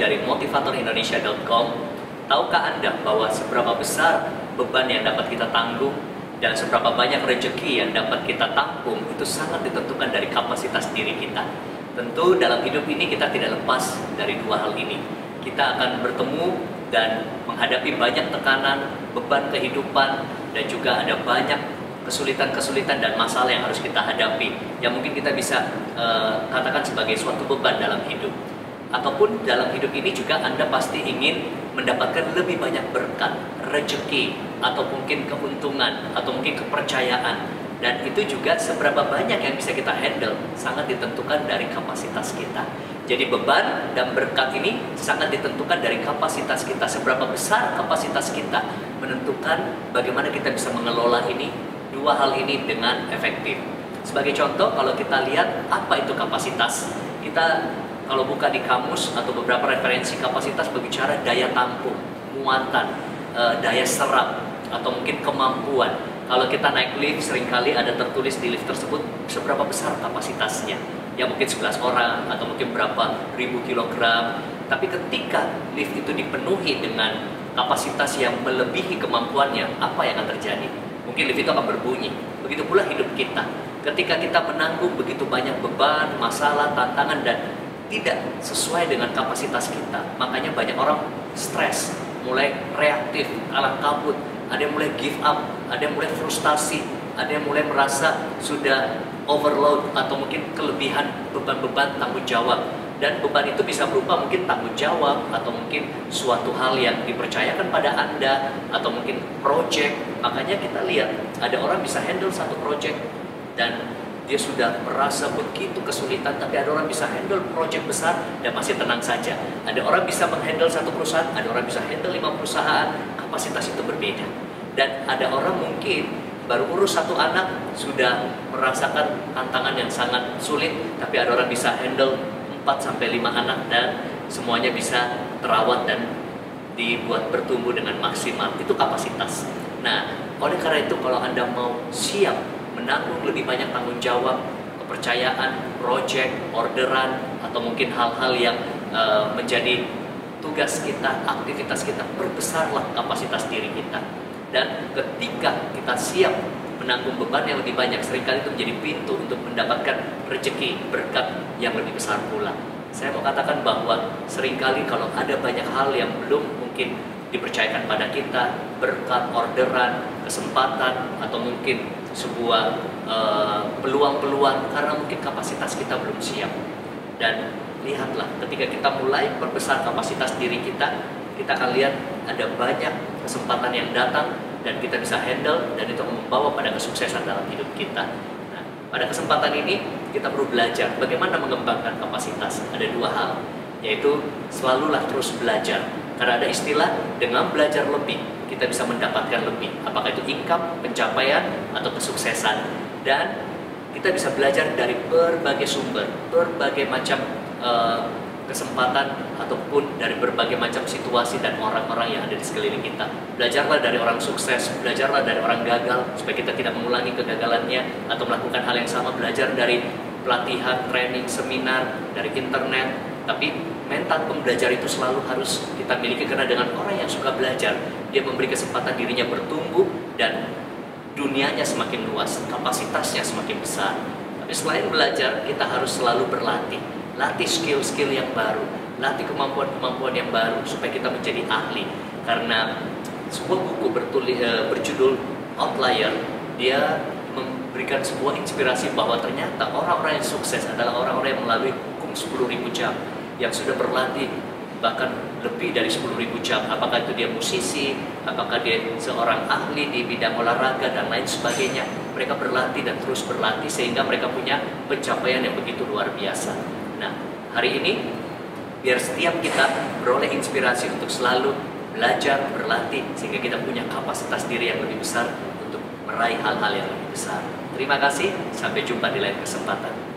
dari motivatorindonesia.com. Tahukah Anda bahwa seberapa besar beban yang dapat kita tanggung dan seberapa banyak rezeki yang dapat kita tampung itu sangat ditentukan dari kapasitas diri kita. Tentu dalam hidup ini kita tidak lepas dari dua hal ini. Kita akan bertemu dan menghadapi banyak tekanan, beban kehidupan, dan juga ada banyak kesulitan-kesulitan dan masalah yang harus kita hadapi, yang mungkin kita bisa katakan sebagai suatu beban dalam hidup. Ataupun dalam hidup ini juga Anda pasti ingin mendapatkan lebih banyak berkat, rezeki, atau mungkin keuntungan, atau mungkin kepercayaan. Dan itu juga seberapa banyak yang bisa kita handle sangat ditentukan dari kapasitas kita. Jadi beban dan berkat ini sangat ditentukan dari kapasitas kita. Seberapa besar kapasitas kita menentukan bagaimana kita bisa mengelola ini, dua hal ini dengan efektif. Sebagai contoh, kalau kita lihat apa itu kapasitas, kita kalau buka di kamus atau beberapa referensi, kapasitas berbicara daya tampung, muatan, daya serap, atau mungkin kemampuan. Kalau kita naik lift, seringkali ada tertulis di lift tersebut seberapa besar kapasitasnya. Ya mungkin 11 orang, atau mungkin berapa ribu kilogram. Tapi ketika lift itu dipenuhi dengan kapasitas yang melebihi kemampuannya, apa yang akan terjadi? Mungkin lift itu akan berbunyi. Begitu pula hidup kita. Ketika kita menanggung begitu banyak beban, masalah, tantangan, dan tidak sesuai dengan kapasitas kita, makanya banyak orang stres, mulai reaktif, kalang kabut, ada yang mulai give up, ada yang mulai frustasi, ada yang mulai merasa sudah overload atau mungkin kelebihan beban-beban tanggung jawab. Dan beban itu bisa berupa mungkin tanggung jawab, atau mungkin suatu hal yang dipercayakan pada Anda, atau mungkin project. Makanya kita lihat ada orang bisa handle satu project dan dia sudah merasa begitu kesulitan, tapi ada orang bisa handle project besar dan masih tenang saja. Ada orang bisa menghandle satu perusahaan, ada orang bisa handle 5 perusahaan. Kapasitas itu berbeda. Dan ada orang mungkin baru urus satu anak sudah merasakan tantangan yang sangat sulit, tapi ada orang bisa handle 4-5 anak dan semuanya bisa terawat dan dibuat bertumbuh dengan maksimal. Itu kapasitas. Nah, oleh karena itu kalau Anda mau siap menanggung lebih banyak tanggung jawab, kepercayaan, project, orderan, atau mungkin hal-hal yang menjadi tugas kita, aktivitas kita, perbesarlah kapasitas diri kita. Dan ketika kita siap menanggung beban yang lebih banyak, seringkali itu menjadi pintu untuk mendapatkan rezeki, berkat yang lebih besar pula. Saya mau katakan bahwa seringkali kalau ada banyak hal yang belum mungkin dipercayakan pada kita, berkat, orderan, kesempatan, atau mungkin sebuah peluang-peluang, karena mungkin kapasitas kita belum siap. Dan lihatlah, ketika kita mulai perbesar kapasitas diri kita, kita akan lihat ada banyak kesempatan yang datang dan kita bisa handle, dan itu membawa pada kesuksesan dalam hidup kita. Nah, pada kesempatan ini kita perlu belajar bagaimana mengembangkan kapasitas. Ada dua hal, yaitu selalulah terus belajar. Karena ada istilah, dengan belajar lebih, kita bisa mendapatkan lebih. Apakah itu income, pencapaian, atau kesuksesan. Dan kita bisa belajar dari berbagai sumber, berbagai macam kesempatan, ataupun dari berbagai macam situasi dan orang-orang yang ada di sekeliling kita. Belajarlah dari orang sukses, belajarlah dari orang gagal, supaya kita tidak mengulangi kegagalannya, atau melakukan hal yang sama. Belajar dari pelatihan, training, seminar, dari internet. Tapi mental pembelajar itu selalu harus kita miliki, karena dengan orang yang suka belajar, dia memberi kesempatan dirinya bertumbuh dan dunianya semakin luas, kapasitasnya semakin besar. Tapi selain belajar, kita harus selalu berlatih, latih skill-skill yang baru, latih kemampuan-kemampuan yang baru, supaya kita menjadi ahli. Karena sebuah buku berjudul Outlier, dia memberikan sebuah inspirasi bahwa ternyata orang-orang yang sukses adalah orang-orang yang melalui hukum 10.000 jam, yang sudah berlatih bahkan lebih dari 10.000 jam. Apakah itu dia musisi, apakah dia seorang ahli di bidang olahraga dan lain sebagainya. Mereka berlatih dan terus berlatih sehingga mereka punya pencapaian yang begitu luar biasa. Nah, hari ini biar setiap kita beroleh inspirasi untuk selalu belajar, berlatih, sehingga kita punya kapasitas diri yang lebih besar untuk meraih hal-hal yang lebih besar. Terima kasih, sampai jumpa di lain kesempatan.